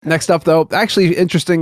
Next up, though, actually interesting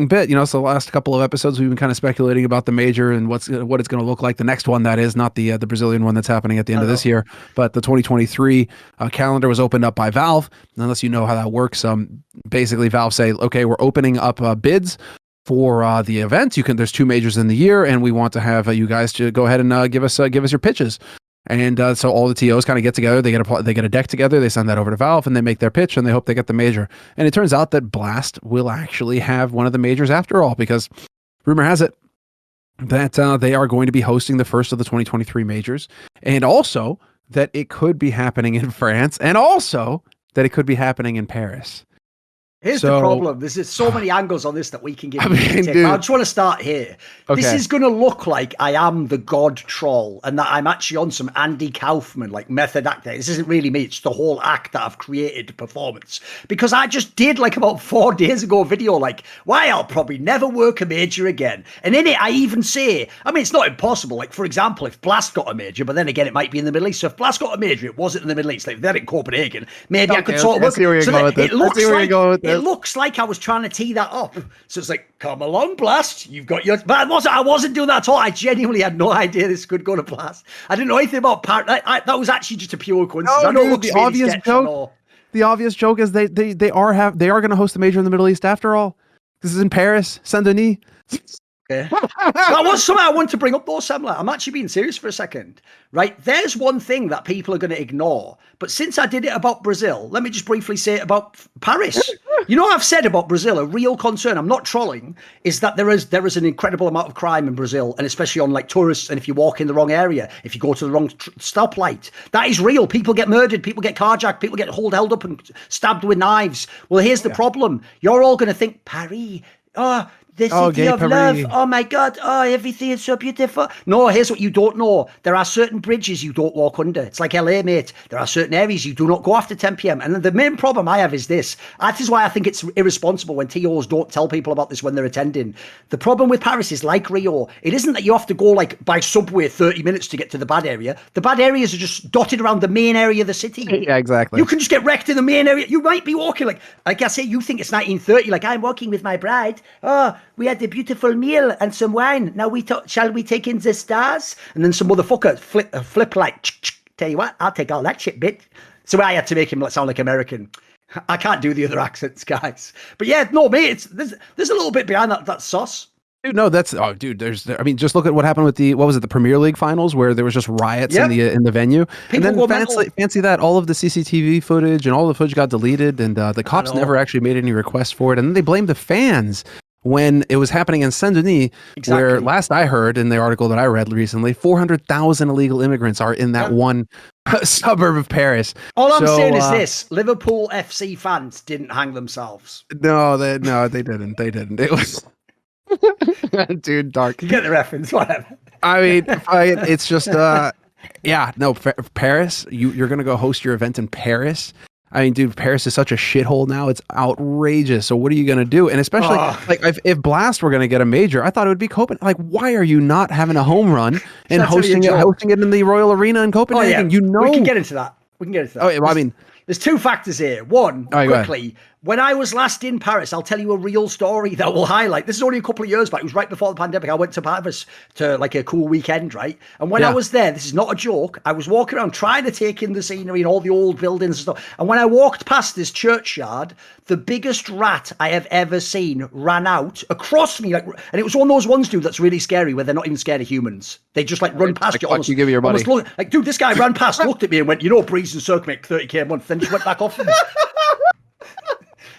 bit. So the last couple of episodes we've been kind of speculating about the major and what it's going to look like. The next one, that is not the Brazilian one that's happening at the end of this year, but the 2023 calendar was opened up by Valve. Unless you know how that works, basically Valve say, okay, we're opening up bids for the event. There's 2 majors in the year, and we want to have you guys to go ahead and give us your pitches. And so all the TOs kind of get together, they get a deck together, they send that over to Valve, and they make their pitch, and they hope they get the major. And it turns out that Blast will actually have one of the majors after all, because rumor has it that they are going to be hosting the first of the 2023 majors, and also that it could be happening in France, and also that it could be happening in Paris. Here's the problem. There's so many angles on this that we can give. I just want to start here. Okay. This is going to look like I am the god troll and that I'm actually on some Andy Kaufman, like method acting. This isn't really me. It's the whole act that I've created performance. Because I just did like about 4 days ago a video like, why I'll probably never work a major again. And in it, I even say, I mean, it's not impossible. Like, for example, if Blast got a major, but then again, it might be in the Middle East. So if Blast got a major, it wasn't in the Middle East. Like, if they're in Copenhagen, maybe I could sort of work. It looks like I was trying to tee that up. So it's like, come along, Blast. You've got your... But I wasn't doing that at all. I genuinely had no idea this could go to Blast. I didn't know anything about that was actually just a pure coincidence. No, dude, the obvious joke. The obvious joke is they are going to host the major in the Middle East after all. This is in Paris, Saint-Denis. Yeah. That was something I wanted to bring up though, Semmler. I'm actually being serious for a second, right? There's one thing that people are going to ignore, but since I did it about Brazil, let me just briefly say it about Paris. You know what I've said about Brazil? A real concern, I'm not trolling, is that there is an incredible amount of crime in Brazil, and especially on like tourists, and if you walk in the wrong area, if you go to the wrong stoplight, that is real. People get murdered, people get carjacked, people get held up and stabbed with knives. Well, here's the problem. You're all going to think, Paris, the city of love. Oh my God. Oh, everything is so beautiful. No, here's what you don't know. There are certain bridges you don't walk under. It's like LA, mate. There are certain areas you do not go after 10 p.m. And the main problem I have is this. That is why I think it's irresponsible when TOs don't tell people about this when they're attending. The problem with Paris is like Rio. It isn't that you have to go like by subway 30 minutes to get to the bad area. The bad areas are just dotted around the main area of the city. Yeah, exactly. You can just get wrecked in the main area. You might be walking like I say, you think it's 1930. Like, I'm walking with my bride. Oh, we had a beautiful meal and some wine. Now shall we take in the stars? And then some motherfucker flip like, tell you what, I'll take all that shit, bit. So I had to make him sound like American. I can't do the other accents, guys. But yeah, no, mate, there's a little bit behind that sauce. Dude, no, just look at what happened with the Premier League finals where there was just riots in the venue. People, and then fancy that all of the CCTV footage and all the footage got deleted, and the cops never actually made any requests for it, and then they blamed the fans when it was happening in Saint-Denis, where last I heard in the article that I read recently, 400,000 illegal immigrants are in that one suburb of Paris. All I'm saying is this: Liverpool FC fans didn't hang themselves. No, they didn't. They didn't. It was dude, dark. You get the reference, whatever. I mean, it's just Paris. You're gonna go host your event in Paris. I mean, dude, Paris is such a shithole now. It's outrageous. So what are you going to do? And especially like if Blast were going to get a major, I thought it would be Copenhagen. Like, why are you not having a home run and hosting it in the Royal Arena in Copenhagen? Oh, yeah. We can get into that. Oh, yeah, well, I mean, there's 2 factors here. One, quickly, when I was last in Paris, I'll tell you a real story that will highlight. This is only a couple of years back. It was right before the pandemic. I went to Paris to like a cool weekend, right? And when I was there, this is not a joke, I was walking around trying to take in the scenery and all the old buildings and stuff. And when I walked past this churchyard, the biggest rat I have ever seen ran out across me. And it was one of those ones, dude, that's really scary where they're not even scared of humans. They just like run past you. Almost, you give me your money. Like, dude, this guy ran past, looked at me and went, Breeze and Cirque make 30k a month, then just went back off me.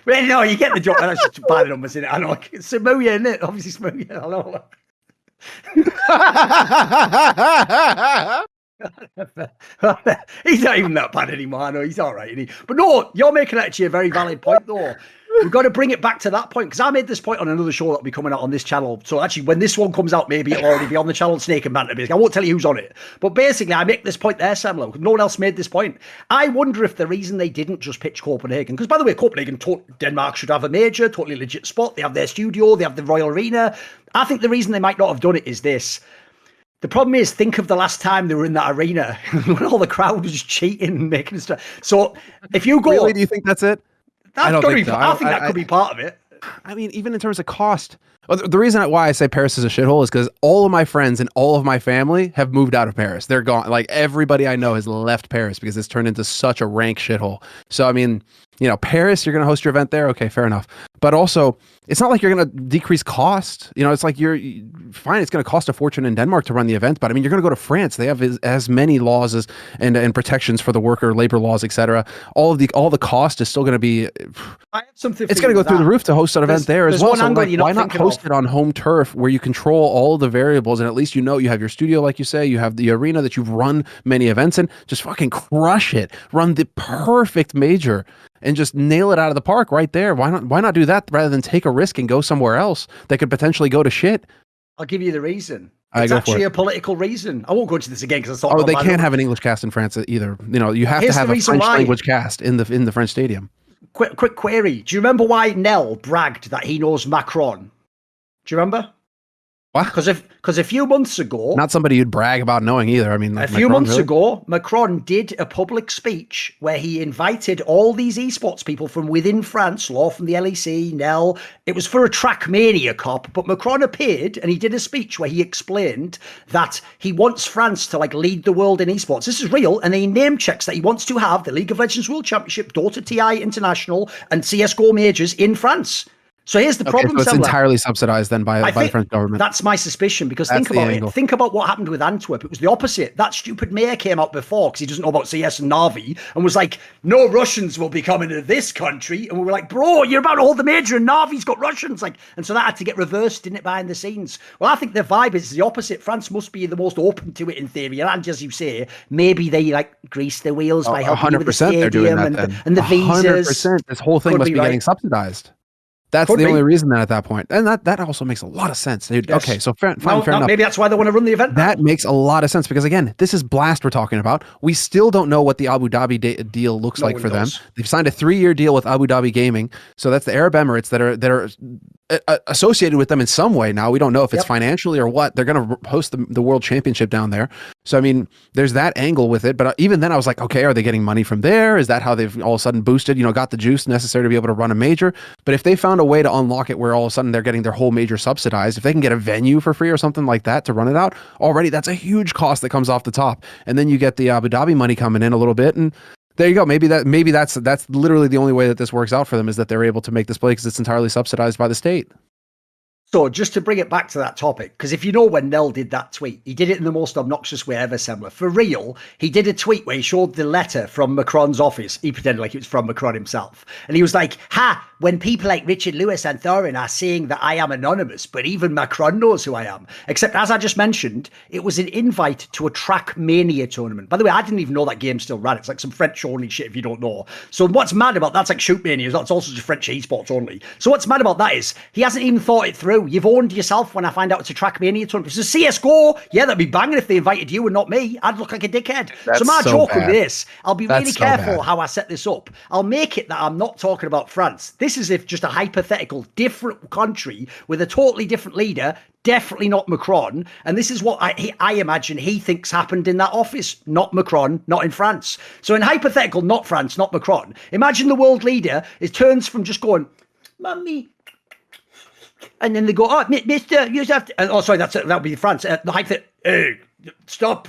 But no, you get the joke. That's just bad numbers in it. I know. It's Samoa, isn't it? Obviously, Samoa. I know. He's not even that bad anymore. I know. He's all right. Isn't he? But no, you're making actually a very valid point, though. We've got to bring it back to that point, because I made this point on another show that'll be coming out on this channel. So actually, when this one comes out, maybe it'll already be on the channel Snake and Banter. Basically, I won't tell you who's on it. But basically, I make this point there, Semmler. No one else made this point. I wonder if the reason they didn't just pitch Copenhagen, because by the way, Denmark should have a major, totally legit spot. They have their studio, they have the Royal Arena. I think the reason they might not have done it is this. The problem is, think of the last time they were in that arena when all the crowd was cheating and making stuff. So if you go... Really? Do you think that's it? I don't think so. I think that could be part of it. I mean, even in terms of cost, the reason why I say Paris is a shithole is because all of my friends and all of my family have moved out of Paris. They're gone. Like everybody I know has left Paris because it's turned into such a rank shithole. So, I mean, Paris, you're going to host your event there. Okay, fair enough. But also, it's not like you're going to decrease cost. It's like you're fine. It's going to cost a fortune in Denmark to run the event. But I mean, you're going to go to France. They have as many laws and protections for the worker labor laws, etc. All the cost is still going to be. I have something. It's going to go through the roof to host an event there as well. So why not host it on home turf where you control all the variables and at least you have your studio, like you say, you have the arena that you've run many events in. Just fucking crush it. Run the perfect major. And just nail it out of the park right there. Why not do that rather than take a risk and go somewhere else that could potentially go to shit? I'll give you the reason. It's actually a political reason. I won't go into this again because I thought. Oh, they can't have an English cast in France either. You have to have a French language cast in the French stadium. Quick query. Do you remember why Nel bragged that he knows Macron? Do you remember? What? Because a few months ago, not somebody you'd brag about knowing either. I mean, a few months ago, Macron did a public speech where he invited all these esports people from within France, Law from the LEC, Nel. It was for a Trackmania Cup, but Macron appeared and he did a speech where he explained that he wants France to lead the world in esports. This is real, and he name checks that he wants to have the League of Legends World Championship, Dota TI International, and CSGO majors in France. So here's the problem. So it's entirely subsidized then by the French government. That's my suspicion because think about it. Think about what happened with Antwerp. It was the opposite. That stupid mayor came out before because he doesn't know about CS and Navi and was like, no Russians will be coming to this country. And we were like, bro, you're about to hold the major and Navi's got Russians. And so that had to get reversed, didn't it, behind the scenes? Well, I think the vibe is the opposite. France must be the most open to it in theory. And as you say, maybe they grease the wheels by helping with the stadium and the visas. 100%. This whole thing must be getting subsidized. That's the only reason then at that point. And that also makes a lot of sense. Dude. Yes. Okay, so fair enough. Maybe that's why they want to run the event. That makes a lot of sense because, again, this is Blast we're talking about. We still don't know what the Abu Dhabi deal looks like for them. They've signed a 3-year deal with Abu Dhabi Gaming. So that's the Arab Emirates that are associated with them in some way now. We don't know if it's financially or what. They're going to host the World Championship down there. So, I mean, there's that angle with it. But even then I was like, okay, are they getting money from there? Is that how they've all of a sudden boosted, got the juice necessary to be able to run a major? But if they found a way to unlock it where all of a sudden they're getting their whole major subsidized, if they can get a venue for free or something like that to run it out, already that's a huge cost that comes off the top. And then you get the Abu Dhabi money coming in a little bit, and there you go. Maybe that's literally the only way that this works out for them, is that they're able to make this play because it's entirely subsidized by the state. So just to bring it back to that topic, because if you know when Nel did that tweet, he did it in the most obnoxious way ever, Semmler. For real, he did a tweet where he showed the letter from Macron's office. He pretended like it was from Macron himself. And he was like, when people like Richard Lewis and Thorin are saying that I am anonymous, but even Macron knows who I am. Except, as I just mentioned, it was an invite to a Trackmania tournament. By the way, I didn't even know that game still ran. It's like some French-only shit if you don't know. So what's mad about that's like Shootmania. That's also just French esports only. So what's mad about that is he hasn't even thought it through. You've owned yourself when I find out it's a Trackmania tournament. If it's a CSGO, that'd be banging if they invited you and not me. I'd look like a dickhead. So my joke with this, I'll be really careful how I set this up. I'll make it that I'm not talking about France. This is if just a hypothetical different country with a totally different leader, definitely not Macron. And this is what I imagine he thinks happened in that office. Not Macron, not in France. So in hypothetical, not France, not Macron. Imagine the world leader turns from just going, Mummy, and then they go, oh, mister, you have to... Oh, sorry, that'll be France. Hey, stop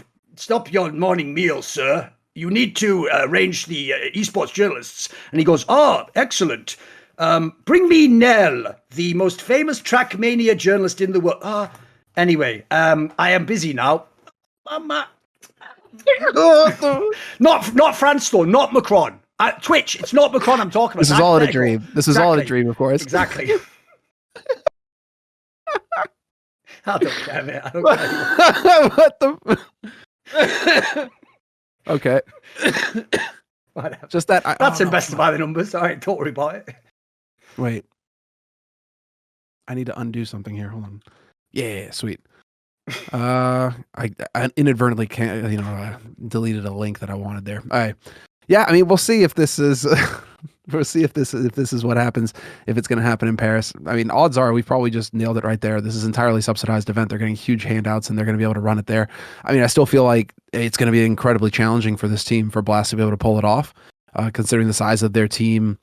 your morning meal, sir. You need to arrange the esports journalists. And he goes, oh, excellent. Bring me Nel, the most famous Trackmania journalist in the world. Anyway, I am busy now. Mama. Not France, though, not Macron. Twitch, it's not Macron I'm talking about. This is all in a dream. This is all in a dream, of course. Exactly. I don't care, mate. I don't care. What the? Okay. Whatever. Just that. That's invested by the numbers. All right, don't worry about it. Wait. I need to undo something here. Hold on. Yeah, sweet. I inadvertently deleted a link that I wanted there. All right. Yeah, I mean, we'll see if this is. We'll see if this is what happens, if it's going to happen in Paris. I mean, odds are we've probably just nailed it right there. This is entirely subsidized event. They're getting huge handouts and they're going to be able to run it there. I mean, I still feel like it's going to be incredibly challenging for this team, for Blast to be able to pull it off, considering the size of their team.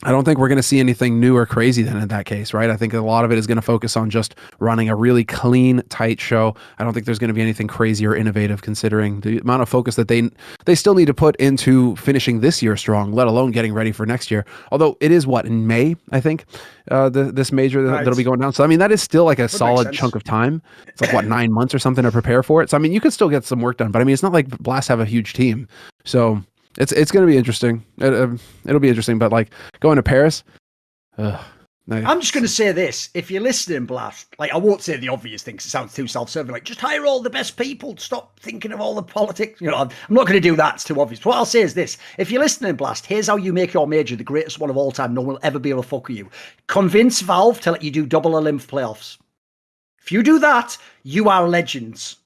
I don't think we're going to see anything new or crazy then in that case, right? I think a lot of it is going to focus on just running a really clean, tight show. I don't think there's going to be anything crazy or innovative considering the amount of focus that they still need to put into finishing this year strong, let alone getting ready for next year. Although it is in May, I think, this major that'll be going down. So, I mean, that is still like a solid chunk of time. It's like 9 months or something to prepare for it. So, I mean, you could still get some work done, but I mean, it's not like Blast have a huge team. So it's going to be interesting. It'll be interesting, but like going to Paris, I'm just going to say this. If you're listening, Blast, like I won't say the obvious thing because it sounds too self-serving, like just hire all the best people, stop thinking of all the politics. You know, I'm not going to do that. It's too obvious. But what I'll say is this. If you're listening, Blast, here's how you make your major the greatest one of all time. No one will ever be able to fuck with you. Convince Valve to let you do double Olymp playoffs. If you do that, you are legends.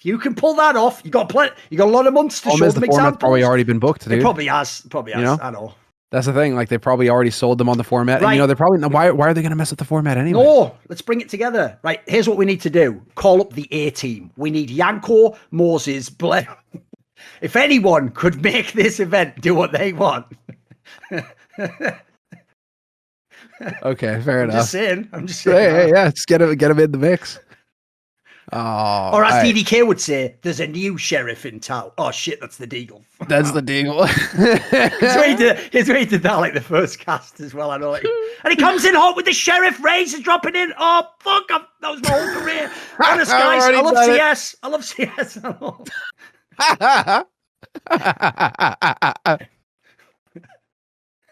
You can pull that off. You got a lot of months to show them examples. Probably already been booked, dude. It probably has. You know? I know. That's the thing. Like they probably already sold them on the format, right. And they're probably why are they going to mess with the format anyway? No, let's bring it together. Right, here's what we need to do: call up the A team. We need Yanko, Moses, Blair. If anyone could make this event do what they want. Okay, fair enough. I'm just saying. Yeah. Just get him in the mix. Oh, or as DDK would say, there's a new sheriff in town. Oh shit, that's the Deagle. That's the Deagle. He's where he did that like the first cast as well. I know. And he comes in hot with the sheriff. Ray's is dropping in. Oh fuck! That was my whole career. Honest guys, I love CS. I love CS.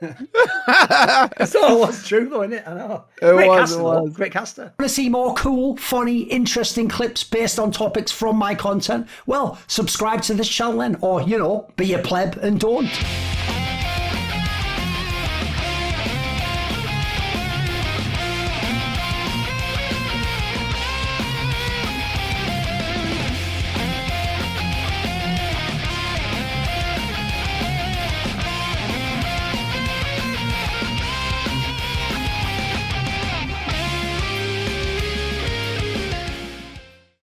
That's all it was true though, isn't it? I know. Great caster. Want to see more cool, funny, interesting clips based on topics from my content? Well, subscribe to this channel then, or, be a pleb and don't.